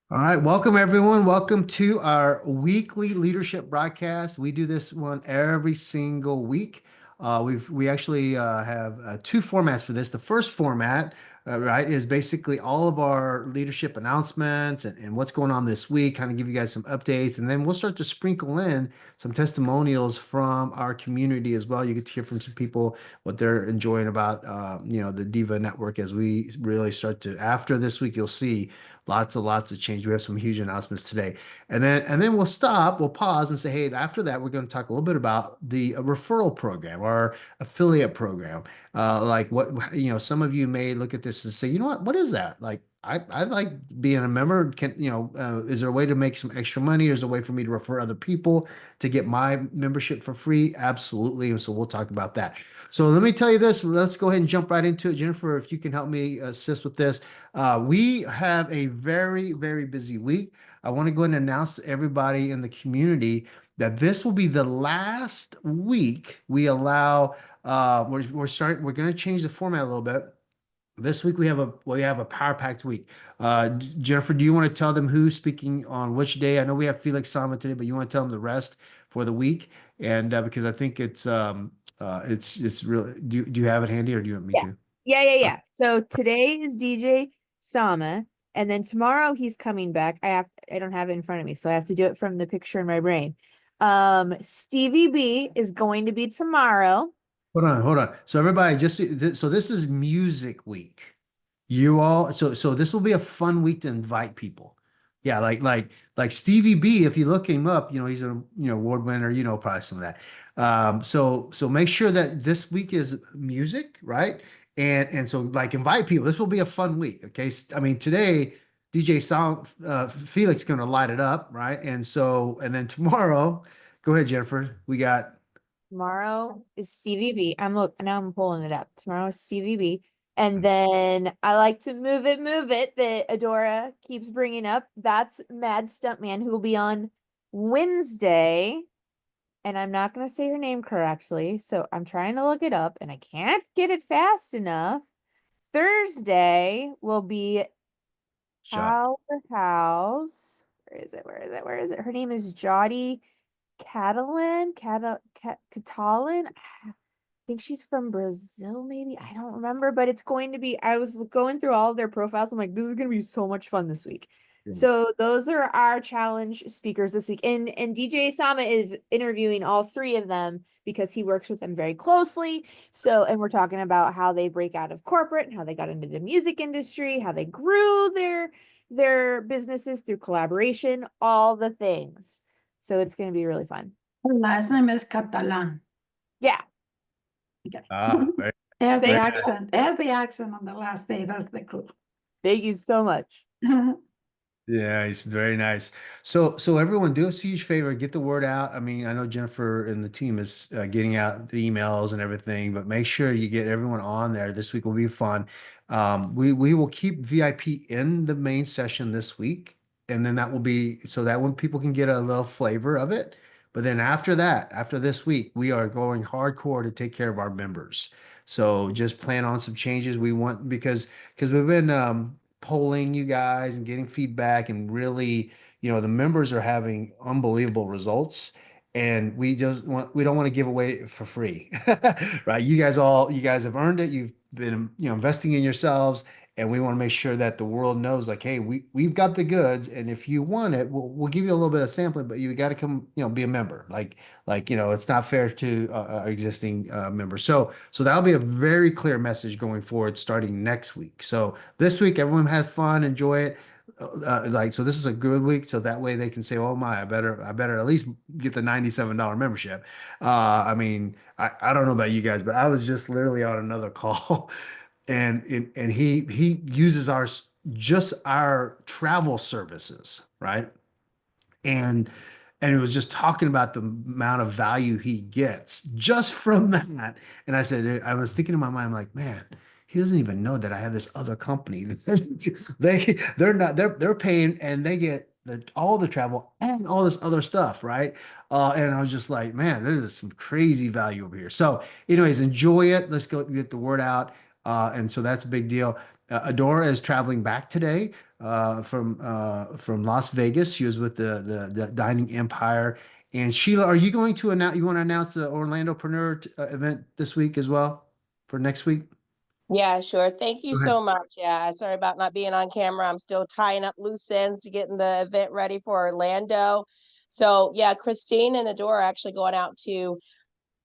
All right, welcome everyone. Welcome to our weekly leadership broadcast. We do this one every single week. We actually have two formats for this. The first format, right, is basically all of our leadership announcements and what's going on this week. Kind of give you guys some updates, and then we'll start to sprinkle in some testimonials from our community as well. You get to hear from some people what they're enjoying about the DIVA Network as we really start to. After this week, you'll see. Lots of change. We have some huge announcements today. And then we'll pause and say, hey, after that, we're going to talk a little bit about the referral program or affiliate program. Like some of you may look at this and say, you know what is that? Like, I like being a member. Is there a way to make some extra money? Is there a way for me to refer other people to get my membership for free? Absolutely. And so we'll talk about that. So let me tell you this. Let's go ahead and jump right into it. Jennifer, if you can help me assist with this. We have a very, very busy week. I want to go ahead and announce to everybody in the community that this will be the last week we allow. We're going to change the format a little bit. This week we have a power packed week. Jennifer, do you want to tell them who's speaking on which day? I know we have Felix Salmon today, but you want to tell them the rest for the week, and because I think it's really. Do you have it handy, or do you want me Yeah. to? Yeah. So today is DJ Sama, and then tomorrow he's coming back. I don't have it in front of me, so I have to do it from the picture in my brain. Stevie B is going to be tomorrow. Hold on. So everybody, so this is music week. You all, so this will be a fun week to invite people. Yeah, like Stevie B. If you look him up, he's a award winner. Probably some of that. So make sure that this week is music, right? And so like invite people. This will be a fun week. Okay. I mean today DJ Sound Felix going to light it up, right? And then tomorrow, go ahead, Jennifer. We got. Tomorrow is Stevie B. Now I'm pulling it up. Tomorrow is Stevie B. And then I like to move it that Adora keeps bringing up. That's Mad Stuntman who will be on Wednesday. And I'm not going to say her name correctly. So I'm trying to look it up and I can't get it fast enough. Thursday will be Shot. Powerhouse. Where is it? Her name is Jody Catalan. I think she's from Brazil, maybe. I don't remember, but it's going to be. I was going through all of their profiles. I'm like, this is going to be so much fun this week. So those are our challenge speakers this week. And DJ Sama is interviewing all three of them because he works with them very closely. So, and we're talking about how they break out of corporate and how they got into the music industry, how they grew their businesses through collaboration, all the things. So it's going to be really fun. Her last name is Catalan. Yeah. Okay. Very, There's the very accent. There's the accent on the last day. That's the clue. Thank you so much. Yeah, it's very nice. So everyone, do us a huge favor, get the word out. I mean, I know Jennifer and the team is getting out the emails and everything, but make sure you get everyone on there. This week will be fun. We will keep VIP in the main session this week, and then that will be so that when people can get a little flavor of it. But then after that, after this week, we are going hardcore to take care of our members. So just plan on some changes. We want because we've been polling you guys and getting feedback and really, the members are having unbelievable results. And we don't want to give away for free, right? You guys have earned it. You've been, investing in yourselves, and we want to make sure that the world knows, like, hey, we've got the goods, and if you want it, we'll give you a little bit of sampling, but you got to come, be a member. It's not fair to our existing members. So that'll be a very clear message going forward, starting next week. So this week, everyone had fun, enjoy it. So this is a good week, so that way they can say, "Oh my, I better at least get the $97 membership." I mean, I don't know about you guys, but I was just literally on another call, and he uses just our travel services, right? and and it was just talking about the amount of value he gets just from that. And I was thinking in my mind, I'm like, man, he doesn't even know that I have this other company. They're paying and they get all the travel and all this other stuff, right? And I was just like, man, there's some crazy value over here. So, anyways, enjoy it. Let's go get the word out. And so that's a big deal. Adora is traveling back today from Las Vegas. She was with the Dining Empire. And Sheila, are you going to announce? You want to announce the Orlandopreneur event this week as well for next week? Yeah, sure. Thank you Go ahead. so much. Yeah, sorry about not being on camera. I'm still tying up loose ends to getting the event ready for Orlando. So yeah, Christine and Adora are actually going out to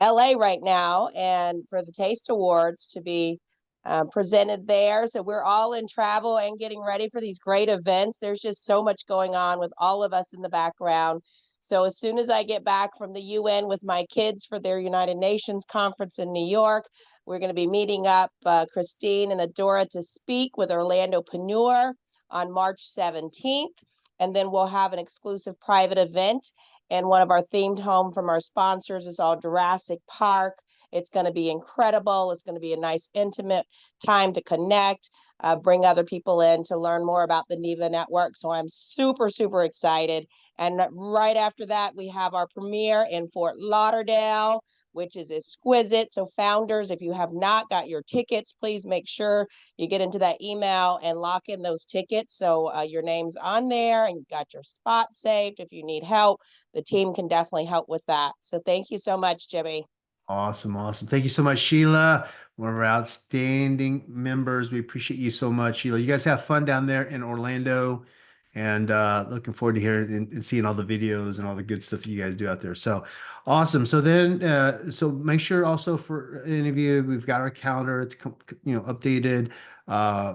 LA right now and for the Taste Awards to be presented there. So we're all in travel and getting ready for these great events. There's just so much going on with all of us in the background. So as soon as I get back from the UN with my kids for their United Nations conference in New York, we're going to be meeting up Christine and Adora to speak with Orlandopreneur on March 17th. And then we'll have an exclusive private event. And one of our themed home from our sponsors is all Jurassic Park. It's going to be incredible. It's going to be a nice, intimate time to connect, bring other people in to learn more about the DIVA Network. So I'm super, super excited. And right after that, we have our premiere in Fort Lauderdale, which is exquisite. So founders, if you have not got your tickets, please make sure you get into that email and lock in those tickets. So your name's on there and you got your spot saved. If you need help, the team can definitely help with that. So thank you so much, Jimmy. Awesome, awesome. Thank you so much, Sheila, one of our outstanding members. We appreciate you so much, Sheila. You guys have fun down there in Orlando, and looking forward to hearing and seeing all the videos and all the good stuff you guys do out there. So awesome. So then, so make sure also for any of you, we've got our calendar. It's updated.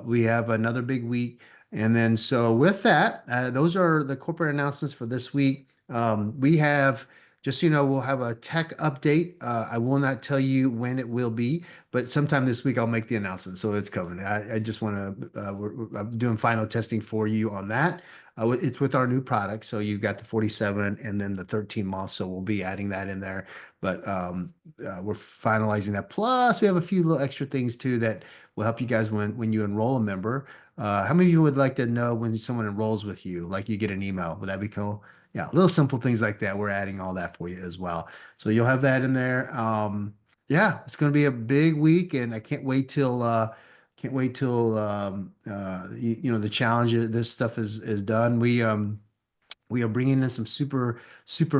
We have another big week, and then so with that, those are the corporate announcements for this week. We have. Just so you know, we'll have a tech update. I will not tell you when it will be, but sometime this week I'll make the announcement. So it's coming. I just want to, I'm doing final testing for you on that. It's with our new product. So you've got the 47 and then the 13 months. So we'll be adding that in there. But we're finalizing that. Plus, we have a few little extra things too that will help you guys when you enroll a member. How many of you would like to know when someone enrolls with you? Like you get an email. Would that be cool? Yeah, little simple things like that. We're adding all that for you as well. So you'll have that in there. Yeah, it's going to be a big week, and I can't wait till the challenge this stuff is done. We are bringing in some super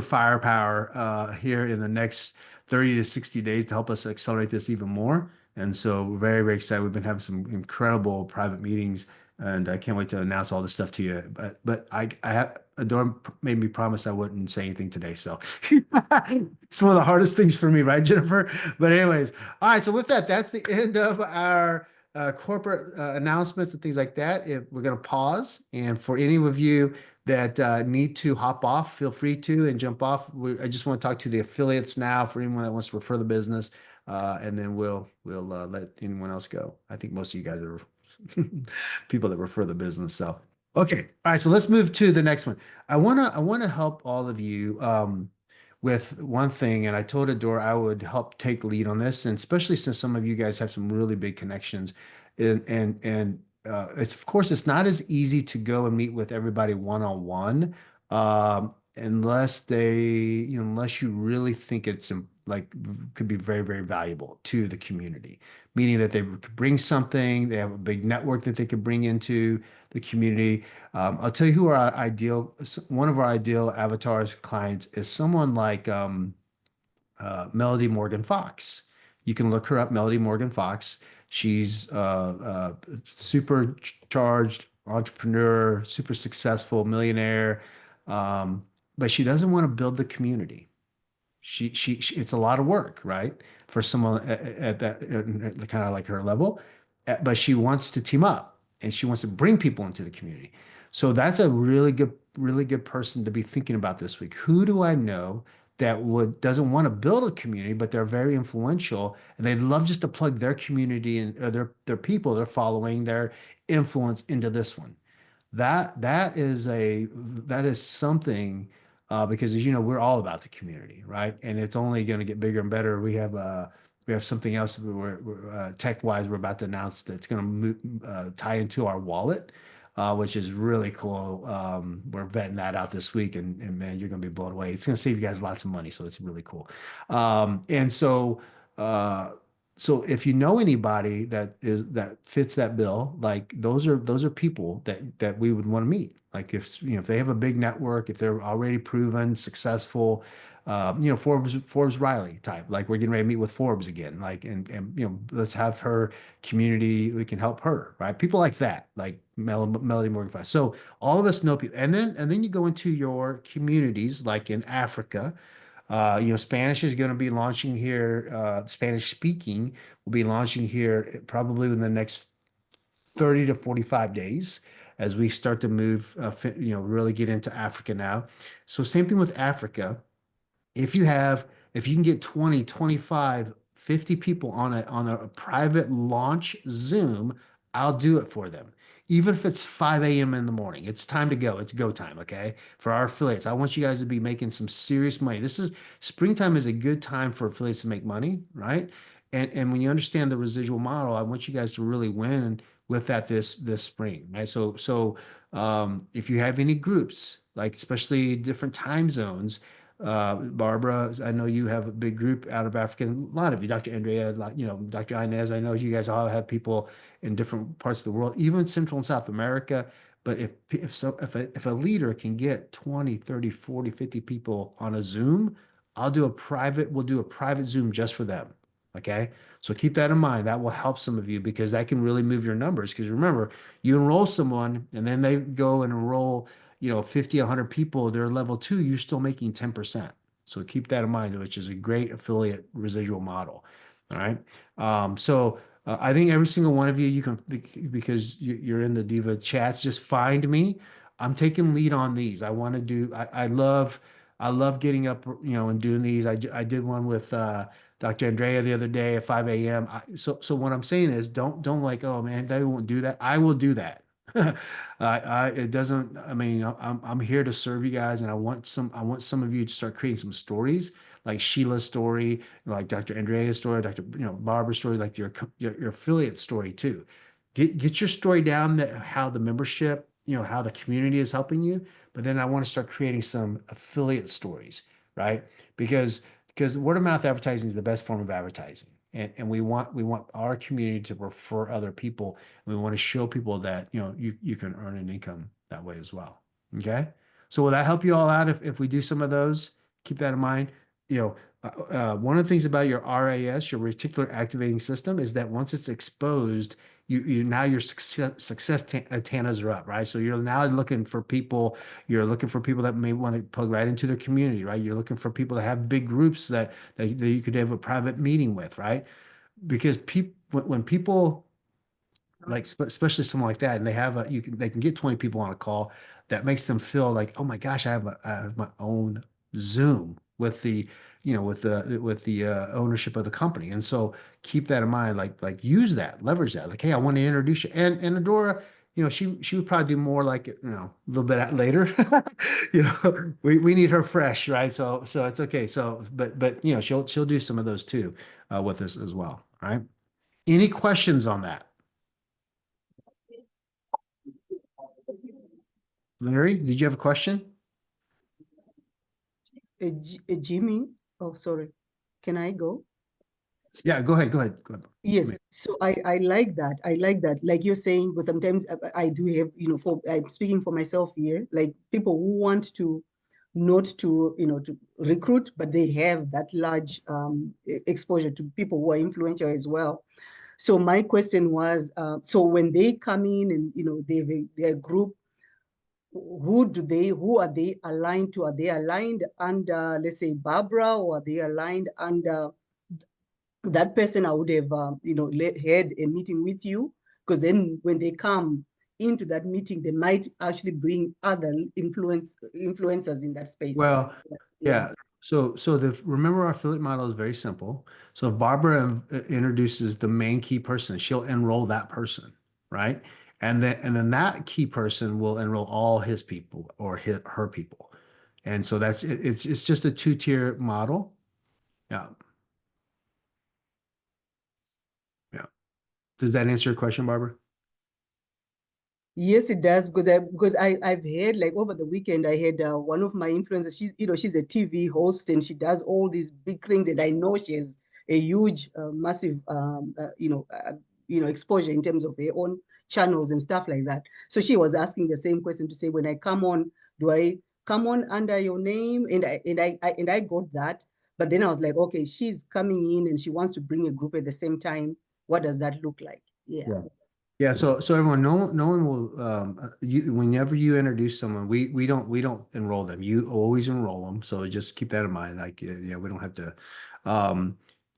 firepower here in the next 30 to 60 days to help us accelerate this even more. And so we're very, very excited. We've been having some incredible private meetings, and I can't wait to announce all this stuff to you. But I have Adora made me promise I wouldn't say anything today. So it's one of the hardest things for me, right, Jennifer? But anyways, all right. So with that, that's the end of our corporate announcements and things like that. If we're going to pause, and for any of you that need to hop off, feel free to and jump off. I just want to talk to the affiliates now for anyone that wants to refer the business, and then we'll let anyone else go. I think most of you guys are people that refer the business. So okay, all right. So let's move to the next one. I wanna help all of you with one thing, and I told Adore I would help take lead on this, and especially since some of you guys have some really big connections, and it's of course it's not as easy to go and meet with everybody one-on-one unless you really think it's like could be very, very valuable to the community, meaning that they could bring something, they have a big network that they could bring into the community. I'll tell you who our ideal, one of our ideal avatars clients is someone like Melody Morgan Fox. You can look her up, Melody Morgan Fox. She's super charged entrepreneur, super successful millionaire, but she doesn't want to build the community. It's a lot of work, right? For someone at that kind of like her level. But she wants to team up and she wants to bring people into the community. So that's a really good person to be thinking about this week. Who do I know that would doesn't want to build a community, but they're very influential and they'd love just to plug their community and or their people, their following, their influence into this one. That is something because as you know we're all about the community, right? And it's only going to get bigger and better. We have something else tech wise we're about to announce that's going to tie into our wallet, which is really cool. We're vetting that out this week, and man, you're going to be blown away. It's going to save you guys lots of money, so it's really cool. And so. so if you know anybody that fits that bill, like those are people that we would want to meet. Like if you know if they have a big network, if they're already proven successful, you know Forbes Riley type. Like we're getting ready to meet with Forbes again. Like and you know let's have her community. We can help her, right? People like that, like Melody Morgan. So all of us know people, and then you go into your communities, like in Africa. You know, Spanish is going to be launching here. Spanish speaking will be launching here probably within the next 30 to 45 days as we start to move, you know, really get into Africa now. So same thing with Africa. If you have, if you can get 20, 25, 50 people on a private launch Zoom, I'll do it for them. Even if it's 5 a.m. in the morning, it's time to go. It's go time, okay? For our affiliates, I want you guys to be making some serious money. This is springtime is a good time for affiliates to make money, right? And when you understand the residual model, I want you guys to really win with that this spring, right? If you have any groups, like especially different time zones, Barbara, I know you have a big group out of Africa. A lot of you, Dr. Andrea, you know, Dr. Inez, I know you guys all have people in different parts of the world, even Central and South America. But if a leader can get 20, 30, 40, 50 people on a Zoom, we'll do a private Zoom just for them. Okay. So keep that in mind. That will help some of you because that can really move your numbers. Because remember, you enroll someone and then they go and enroll, you know, 50, 100 people, they're level 2, you're still making 10%. So keep that in mind, which is a great affiliate residual model. All right. I think every single one of you, you can, because you're in the Diva chats, just find me. I'm taking lead on these. I want to do, I love getting up, you know, and doing these. I did one with, Dr. Andrea the other day at 5 a.m. So what I'm saying is don't like, oh man, they won't do that. I will do that. It doesn't, I mean, I'm here to serve you guys and I want some of you to start creating some stories like Sheila's story, like Dr. Andrea's story, Dr. You know, Barbara's story, like your affiliate story too. Get your story down that how the membership, you know, how the community is helping you. But then I want to start creating some affiliate stories, right? Because word of mouth advertising is the best form of advertising. And we want our community to refer other people. We want to show people that, you know, you can earn an income that way as well. Okay. So will that help you all out if we do some of those? Keep that in mind. You know, one of the things about your RAS, your reticular activating system, is that once it's exposed, you now your success antennas are up, right? So you're now looking for people. You're looking for people that may want to plug right into their community, right? You're looking for people that have big groups that you could have a private meeting with, right? Because people when people like especially someone like that and they have they can get 20 people on a call, that makes them feel like, oh my gosh, I have my own Zoom with the, you know, with the ownership of the company. And so keep that in mind, like use that, leverage that, like, hey, I want to introduce you. And Adora, you know, she would probably do more like, you know, a little bit later. You know, we need her fresh, right? So it's okay. So but you know, she'll do some of those too, with us as well. All right. Any questions on that? Larry, did you have a question? Jimmy, oh, sorry. Can I go? Yeah, go ahead. Go ahead. Yes, so I like that. I like that. Like you're saying, but sometimes I do have, you know, I'm speaking for myself here, like people who want to not to, you know, to recruit, but they have that large exposure to people who are influential as well. So my question was, so when they come in and, you know, they have their group, who are they aligned to? Are they aligned under, let's say, Barbara, or are they aligned under that person? I would have, you know, had a meeting with you, because then when they come into that meeting, they might actually bring other influencers in that space. Well, Yeah. yeah. So remember our affiliate model is very simple. So if Barbara introduces the main key person, she'll enroll that person, right? And then that key person will enroll all his people or her people. And so that's it, it's just a two-tier model. Yeah. Yeah. Does that answer your question, Barbara? Yes, it does, because I've heard, like, over the weekend I had one of my influencers. She's, you know, she's a TV host and she does all these big things, and I know she has a huge, massive, exposure in terms of her own channels and stuff like that. So she was asking the same question to say, when I come on, do I come on under your name? And I got that. But then I was like, okay, she's coming in and she wants to bring a group at the same time. What does that look like? Yeah. Yeah, so everyone, no one will whenever you introduce someone, we don't enroll them. You always enroll them. So just keep that in mind. Like yeah, we don't have to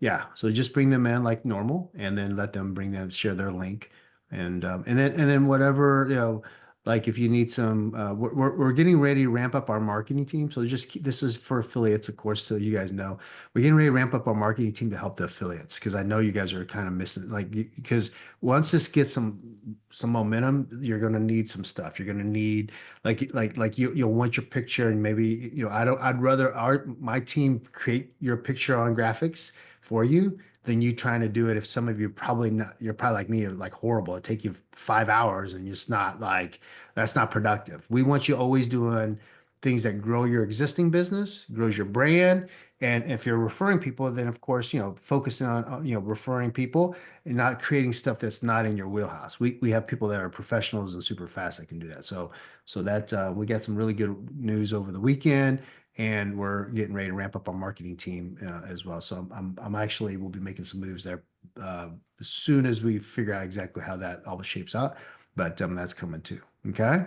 yeah, so just bring them in like normal and then let them bring them share their link and then whatever, like if you need some we're getting ready to ramp up our marketing team. So just this is for affiliates, of course, so you guys know. We're getting ready to ramp up our marketing team to help the affiliates because I know you guys are kind of missing like because once this gets some momentum, you're going to need some stuff. You're going to need you'll want your picture and maybe I'd rather my team create your picture on graphics for you than you trying to do it. If some of you probably not, you're probably like me, like horrible. It take you 5 hours and it's not like that's not productive. We want you always doing things that grow your existing business, grows your brand. And if you're referring people, then of course, focusing on, referring people and not creating stuff that's not in your wheelhouse. We have people that are professionals and super fast that can do that. So that we got some really good news over the weekend, and we're getting ready to ramp up our marketing team as well. So I'm actually we'll be making some moves there as soon as we figure out exactly how that all shapes out. But that's coming too. Okay.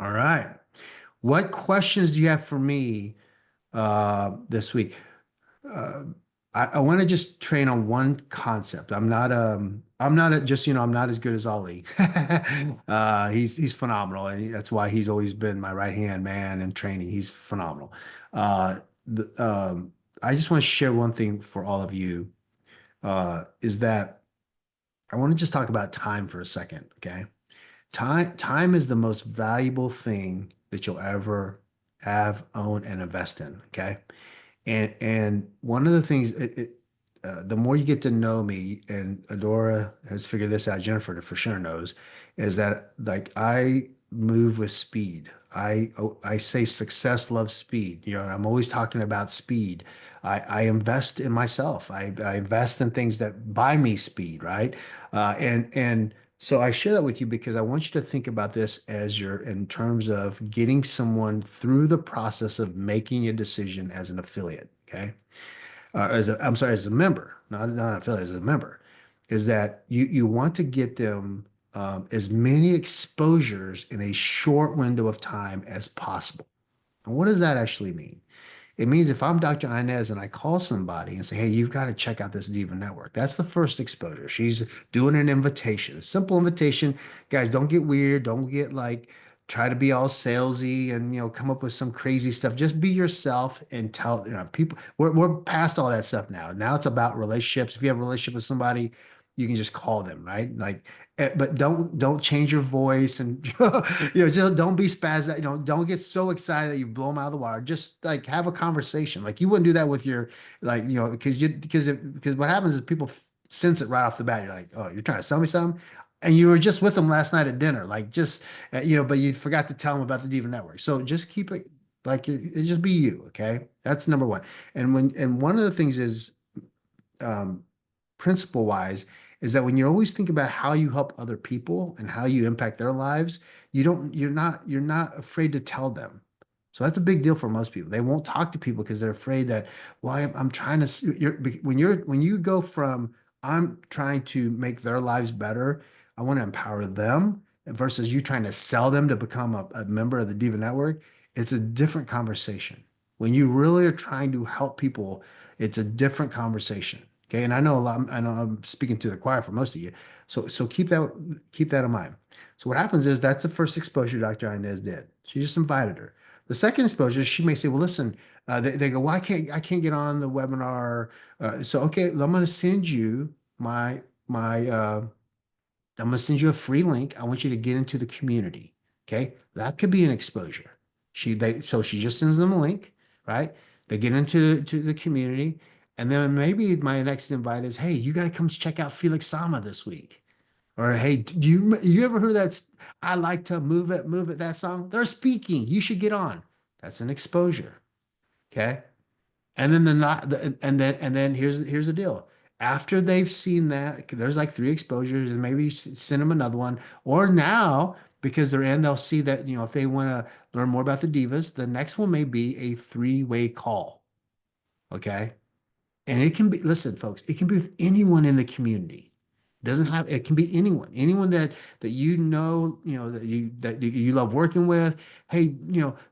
All right. What questions do you have for me this week? uh, I want to just train on one concept. I'm not as good as Ali. He's phenomenal, and that's why he's always been my right hand man in training. He's phenomenal. Uh, the, I just want to share one thing for all of you, is that I want to just talk about time for a second. Okay, time is the most valuable thing that you'll ever have, own, and invest in. Okay, and one of the things, the more you get to know me, and Adora has figured this out, Jennifer for sure knows, is that like I move with speed. I say success loves speed. I'm always talking about speed. I invest in myself. I invest in things that buy me speed, right? And so I share that with you because I want you to think about this as in terms of getting someone through the process of making a decision as an affiliate. Okay. I'm sorry, as a member, not an affiliate, as a member, is that you want to get them as many exposures in a short window of time as possible. And what does that actually mean? It means if I'm Dr. Inez and I call somebody and say, hey, you've got to check out this DIVA Network. That's the first exposure. She's doing an invitation, a simple invitation. Guys, don't get weird. Don't get like, try to be all salesy and, come up with some crazy stuff. Just be yourself and tell, people, we're past all that stuff now. Now it's about relationships. If you have a relationship with somebody, you can just call them, right? Like, but don't change your voice and just don't be spazzed. Don't get so excited that you blow them out of the water. Just like have a conversation. Like you wouldn't do that with your like because what happens is people sense it right off the bat. You're like, oh, you're trying to sell me something, and you were just with them last night at dinner. Like just but you forgot to tell them about the DIVA Network. So just keep it like just be you. Okay, that's number one. And one of the things is um, principle wise is that when you always think about how you help other people and how you impact their lives, you're not afraid to tell them. So that's a big deal for most people. They won't talk to people because they're afraid that, well, I'm trying to, when you go from, I'm trying to make their lives better, I want to empower them versus you trying to sell them to become a member of the DIVA Network, it's a different conversation. When you really are trying to help people, it's a different conversation. Okay. And I know I know I'm speaking to the choir for most of you. So keep that in mind. So what happens is that's the first exposure Dr. Inez did. She just invited her. The second exposure, she may say, well, listen, they go, well, I can't get on the webinar. So, okay, I'm going to send you I'm going to send you a free link. I want you to get into the community. Okay. That could be an exposure. So she just sends them a link, right? They get into the community. And then maybe my next invite is, hey, you got to come check out Felix Sama this week. Or, hey, do you ever heard that? I like to move it, that song. They're speaking. You should get on. That's an exposure. Okay. And then and then here's the deal. After they've seen that, there's like 3 exposures, and maybe send them another one. Or now, because they're in, they'll see that, if they want to learn more about the divas, the next one may be a 3-way call. Okay. And it can be, listen, folks, it can be with anyone in the community. Doesn't have, it can be anyone that that you love working with. Hey,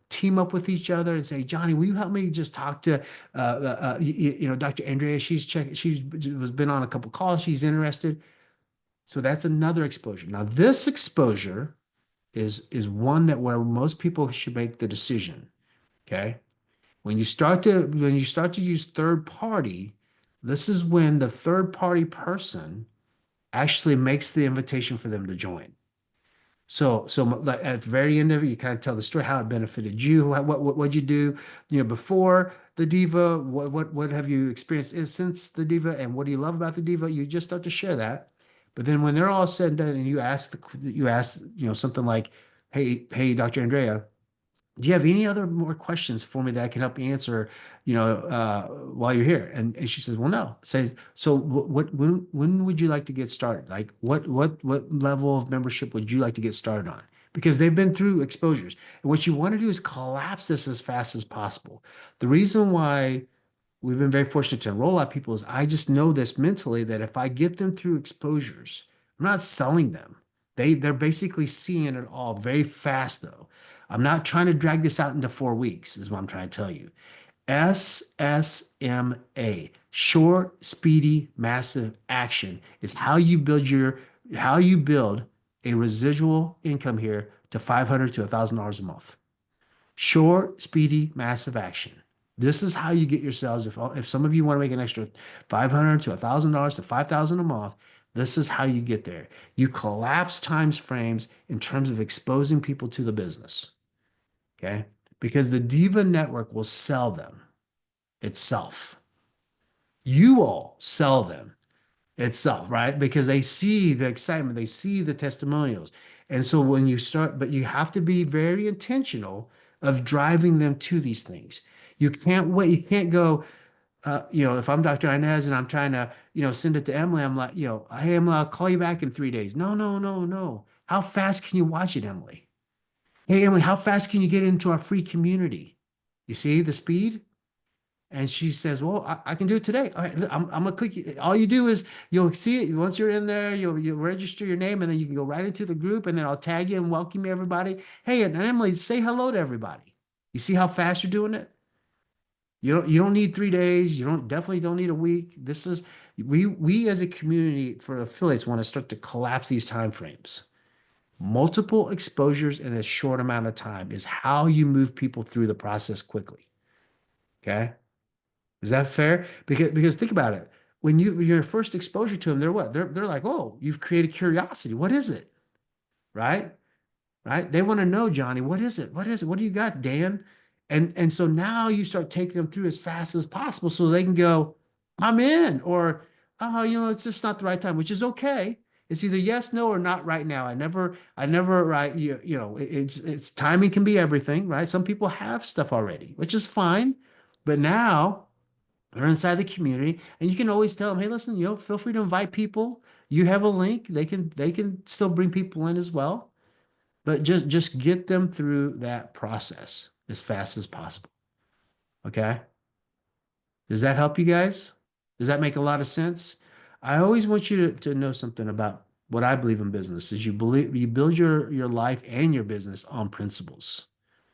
team up with each other and say, Johnny, will you help me just talk to Dr. Andrea? She's was been on a couple calls. She's interested. So that's another exposure. Now, this exposure is one that where most people should make the decision. Okay. When you start to use third party, this is when the third party person actually makes the invitation for them to join. So like at the very end of it, you kind of tell the story, how it benefited you, what'd you do, before the diva, what have you experienced since the diva, and what do you love about the diva? You just start to share that. But then when they're all said and done, and you ask something like, hey, Dr. Andrea, do you have any other more questions for me that I can help you answer, while you're here? And she says, well, no. Say, so when would you like to get started? Like what level of membership would you like to get started on? Because they've been through exposures. And what you want to do is collapse this as fast as possible. The reason why we've been very fortunate to enroll a lot of people is I just know this mentally, that if I get them through exposures, I'm not selling them. They're basically seeing it all very fast though. I'm not trying to drag this out into 4 weeks, is what I'm trying to tell you. SSMA, short, speedy, massive action, is how you build a residual income here to $500 to $1,000 a month. Short, speedy, massive action. This is how you get yourselves. If some of you want to make an extra $500 to $1,000 to $5,000 a month, this is how you get there. You collapse times frames in terms of exposing people to the business. Okay, because the DIVA Network will sell them itself. You all sell them itself, right? Because they see the excitement, they see the testimonials. And so when you start, but you have to be very intentional of driving them to these things. You can't wait. You can't go, if I'm Dr. Inez and I'm trying to, send it to Emily, I'm like, hey, Emily, I'll call you back in 3 days. No, no, no, no. How fast can you watch it, Emily? Hey, Emily, how fast can you get into our free community? You see the speed? And she says, well, I can do it today. All right, I'm gonna click. All you do is you'll see it. Once you're in there, you'll register your name, and then you can go right into the group, and then I'll tag you and welcome you, everybody. Hey, and Emily, say hello to everybody. You see how fast you're doing it? You don't need 3 days. Definitely don't need a week. This is we as a community for affiliates want to start to collapse these time frames. Multiple exposures in a short amount of time is how you move people through the process quickly. Okay. Is that fair? Because think about it. When your first exposure to them, they're what? They're like, oh, you've created curiosity. What is it? Right? Right? They want to know, Johnny, what is it? What is it? What do you got, Dan? And so now you start taking them through as fast as possible so they can go, I'm in, or oh, it's just not the right time, which is okay. It's either yes, no, or not right now. I never right, it's timing can be everything, right? Some people have stuff already, which is fine. But now they're inside the community, and you can always tell them, hey, listen, feel free to invite people. You have a link. They can still bring people in as well. But just get them through that process as fast as possible. Okay? Does that help you guys? Does that make a lot of sense? I always want you to know something about what I believe in business is you build your life and your business on principles.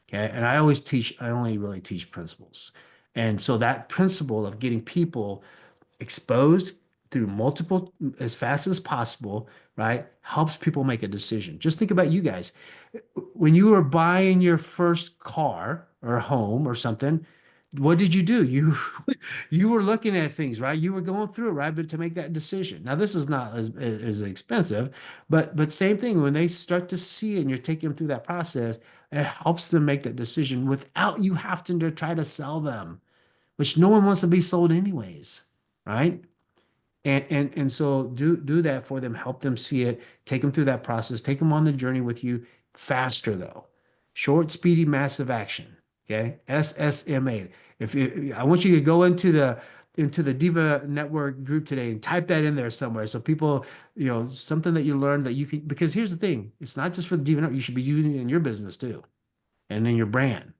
Okay. And I only really teach principles. And so that principle of getting people exposed through multiple as fast as possible, right, helps people make a decision. Just think about you guys. When you were buying your first car or home or something, what did you do? You were looking at things, right? You were going through it, right? But to make that decision. Now, this is not as expensive, but same thing. When they start to see it and you're taking them through that process, it helps them make that decision without you having to try to sell them, which no one wants to be sold anyways, right? And so do that for them, help them see it, take them through that process, take them on the journey with you faster though. Short, speedy, massive action. Okay, SSMA. I want you to go into the Diva Network group today and type that in there somewhere so people, something that you learned that you can. Because here's the thing: it's not just for the Diva Network. You should be using it in your business too, and in your brand.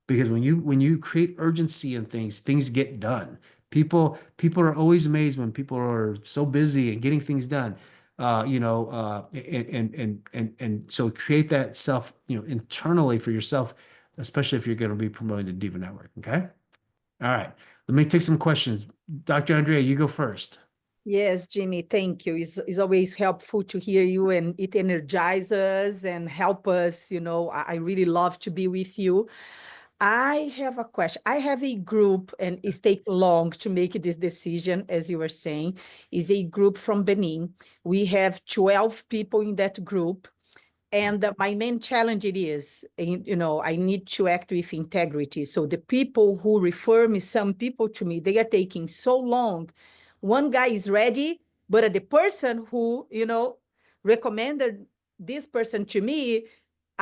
Because when you create urgency in things, things get done. People are always amazed when people are so busy and getting things done. And so create that self, internally for yourself, especially if you're going to be promoting the Diva Network. Okay. All right. Let me take some questions. Dr. Andrea, you go first. Yes, Jimmy, thank you. It's always helpful to hear you, and it energizes us and help us. I really love to be with you. I have a question. I have a group, and it's take long to make this decision, as you were saying, is a group from Benin. We have 12 people in that group. And my main challenge it is, I need to act with integrity. So the people who refer me, some people to me, they are taking so long. One guy is ready, but the person who, recommended this person to me,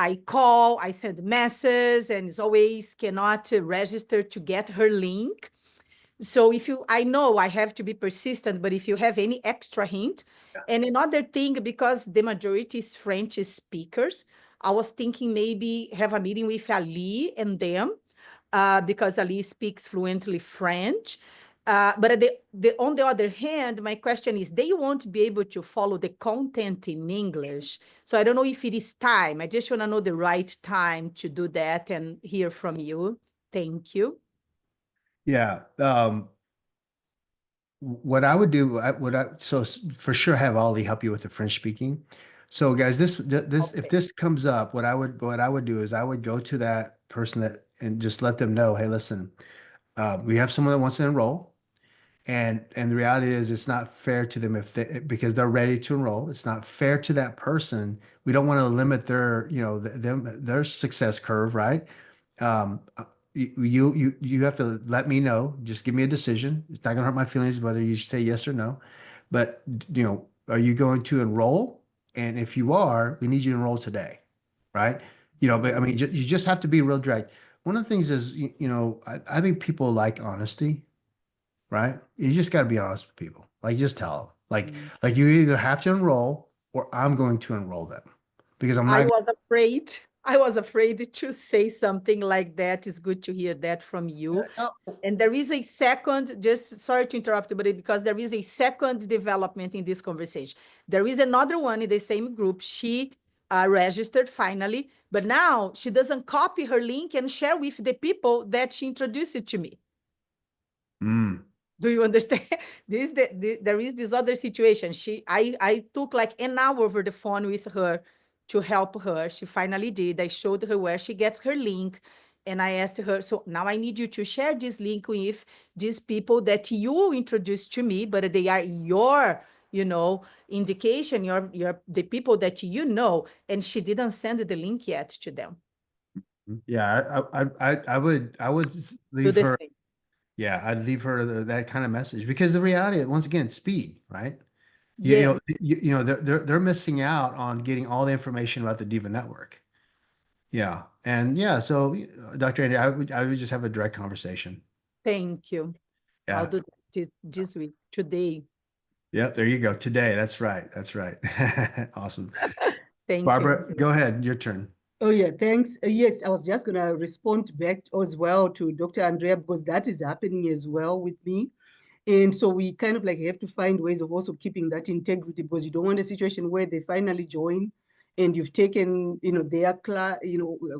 I call, I send messages, and it's always cannot register to get her link. So I know I have to be persistent, but if you have any extra hint. And another thing, because the majority is French speakers, I was thinking maybe have a meeting with Ali and them, because Ali speaks fluently French. But on the other hand, my question is, they won't be able to follow the content in English. So I don't know if it is time. I just want to know the right time to do that and hear from you. Thank you. Yeah. What I would do, for sure have Ollie help you with the French speaking. So guys, if this comes up, what I would do is I would go to that person and just let them know, hey, listen, we have someone that wants to enroll. And the reality is it's not fair to them because they're ready to enroll. It's not fair to that person. We don't want to limit their success curve, right? Um, you have to let me know. Just give me a decision. It's not gonna hurt my feelings whether you say yes or no. But are you going to enroll? And if you are, we need you to enroll today, right? But I mean, you just have to be real direct. One of the things is, I think people like honesty, right? You just got to be honest with people. Like, just tell them, like you either have to enroll or I'm going to enroll them because I'm I not. was afraid. I was afraid to say something like that. It's good to hear that from you. Oh, And there is a second, just sorry to interrupt, but because there is a second development in this conversation. There is another one in the same group. She registered finally, but now she doesn't copy her link and share with the people that she introduced it to me. mm, Do you understand? There is this other situation. I took like an hour over the phone with her to help her. She finally did. I showed her where she gets her link. And I asked her, so now I need you to share this link with these people that you introduced to me, but they are your, indication, the people that you know. And she didn't send the link yet to them. yeah, I would Do leave the her. same. Yeah, I'd leave her that kind of message because the reality, once again, speed, right? Yeah. They're missing out on getting all the information about the Diva Network. Yeah, and yeah, so Dr. Andy, I would just have a direct conversation. Thank you. I'll Yeah. do this week, today. Yep, there you go. Today. That's right. That's right. Awesome. Thank you. Barbara, go ahead. Your turn. Oh yeah, thanks. Yes, I was just gonna respond back as well to Dr. Andrea because that is happening as well with me. And so we kind of like have to find ways of also keeping that integrity because you don't want a situation where they finally join and you've taken, their client,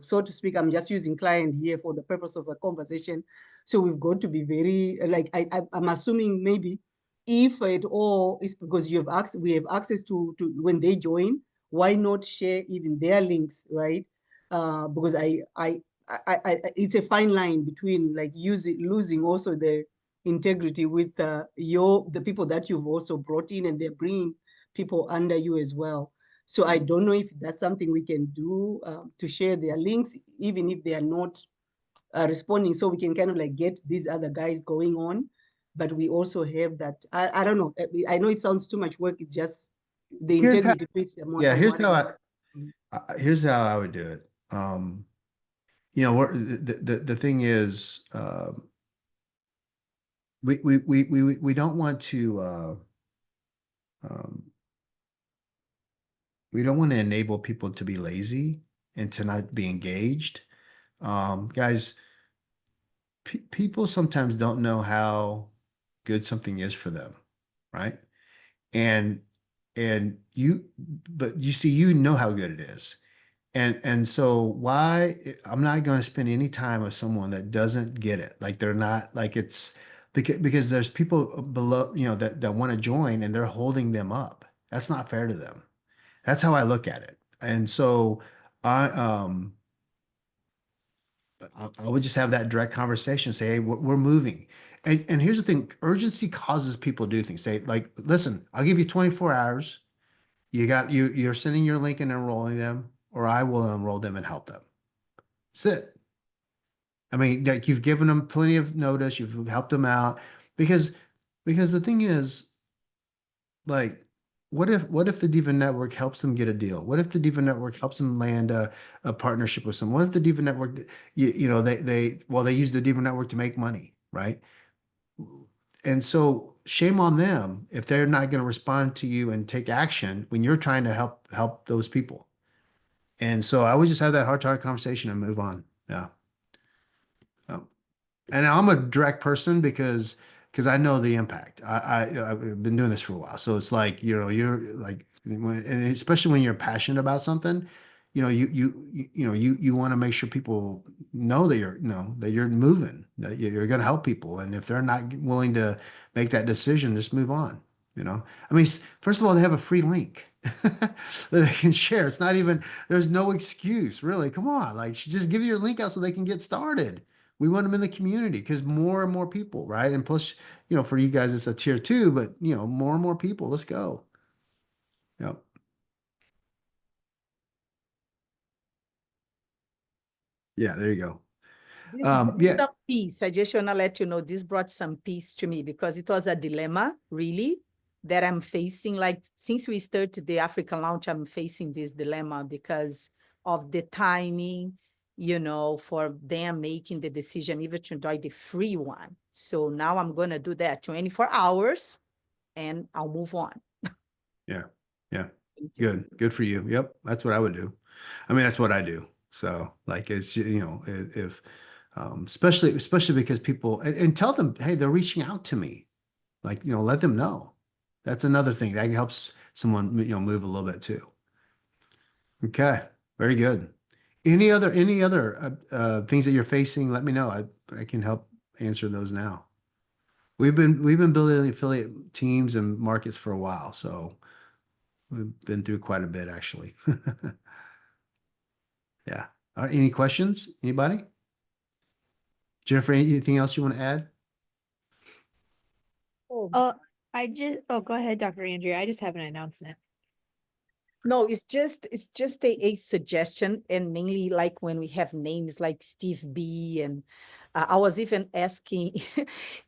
so to speak, I'm just using client here for the purpose of a conversation. So we've got to be very, like, I'm assuming maybe if at all, it's because we have access to when they join, why not share even their links, right? Because it's a fine line between like losing also the integrity with the people that you've also brought in, and they're bringing people under you as well. So I don't know if that's something we can do to share their links, even if they are not responding, so we can kind of like get these other guys going on. But we also have that. I don't know. I know it sounds too much work. It's just the Here's how, integrity piece. yeah, I'm here's how worried. here's how I would do it. you know, the thing is, we don't want to, um, we don't want to enable people to be lazy and to not be engaged. Guys, people sometimes don't know how good something is for them, right? And but you see, you know how good it is. And so I'm not going to spend any time with someone that doesn't get it. Like they're not like it's because there's people below, you know, that want to join and they're holding them up. That's not fair to them. That's how I look at it. And so I I would just have that direct conversation, say, hey, we're moving. And here's the thing, urgency causes people to do things. Say, like, listen, I'll give you 24 hours. You're sending your link and enrolling them, or I will enroll them and help them. That's it. I mean, like you've given them plenty of notice, you've helped them out because the thing is, like, what if the Diva Network helps them get a deal? What if the Diva Network helps them land a partnership with someone? What if the Diva Network, you know, they use the Diva Network to make money, right? And so shame on them if they're not going to respond to you and take action when you're trying to help those people. And so I would just have that heart-to-heart conversation and move on. Yeah. Um, and I'm a direct person because I know the impact. I've been doing this for a while, so it's like you're like, and especially when you're passionate about something, you want to make sure people know that you're moving, that you're going to help people, and if they're not willing to make that decision, just move on. I mean, first of all, they have a free link that they can share. It's not even there's no excuse, really. Come on, like just give your link out so they can get started. We want them in the community because more and more people, right? And plus, for you guys, it's a tier 2, but more and more people. Let's go. Yep. Yeah, there you go. This brought Yeah. some peace. I just want to let you know, this brought some peace to me because it was a dilemma, really, that I'm facing. Like, since we started the African launch, I'm facing this dilemma because of the timing, for them making the decision even to join the free one. So now I'm going to do that 24 hours and I'll move on. Yeah. Yeah. Good for you. Yep. That's what I would do. I mean, that's what I do. So like, it's, if, especially because people, and tell them, hey, they're reaching out to me. Like, let them know. That's another thing that helps someone, move a little bit too. Okay. Very good. Any other things that you're facing? Let me know. I can help answer those now. We've been building affiliate teams and markets for a while, so we've been through quite a bit actually. Yeah. Any questions? Anybody? Jennifer, anything else you want to add? Oh, go ahead, Dr. Andrea. I just have an announcement. No, it's just a suggestion, and mainly like when we have names like Steve B, and I was even asking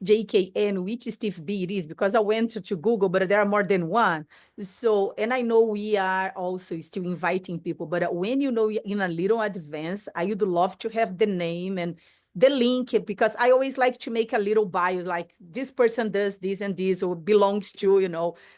JKN which Steve B it is because I went to Google, but there are more than one. So, and I know we are also still inviting people, but when in a little advance, I would love to have the name and the link, because I always like to make a little bio, like this person does this and this, or belongs to,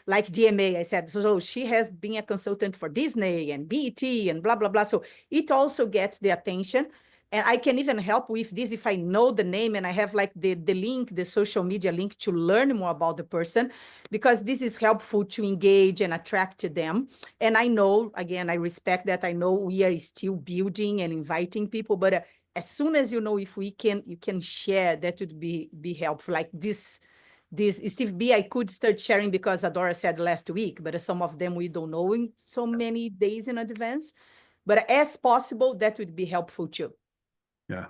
like DMA, I said, so she has been a consultant for Disney and BET and blah, blah, blah. So it also gets the attention. And I can even help with this if I know the name and I have like the link, the social media link to learn more about the person, because this is helpful to engage and attract them. And I know, again, I respect that. I know we are still building and inviting people, but as soon as if you can share, that would be helpful. Like this Steve B, I could start sharing because Adora said last week, but some of them we don't know in so many days in advance. But as possible, that would be helpful too. Yeah.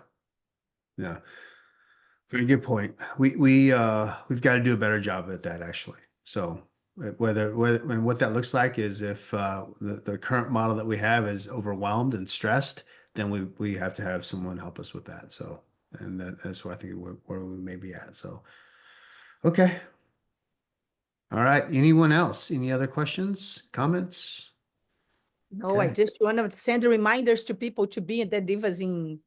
Yeah. Very good point. We've got to do a better job at that actually. So whether and what that looks like is if the current model that we have is overwhelmed and stressed, then we have to have someone help us with that. So and that's where I think where we may be at. So okay. All right. Anyone else? Any other questions, comments? No, I Okay. just want to send reminders to people to be at the Divas in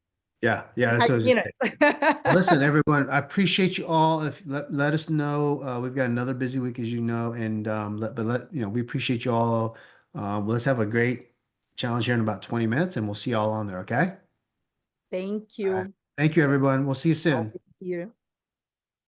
Yeah, yeah, that's what I 5 was just minutes. Listen, everyone, I appreciate you all. If let us know, we've got another busy week, as you know, and we appreciate you all. Let's have a great challenge here in about 20 minutes, and we'll see you all on there. Okay. Thank All right. you. Thank you, everyone. We'll see you I'll soon. be here.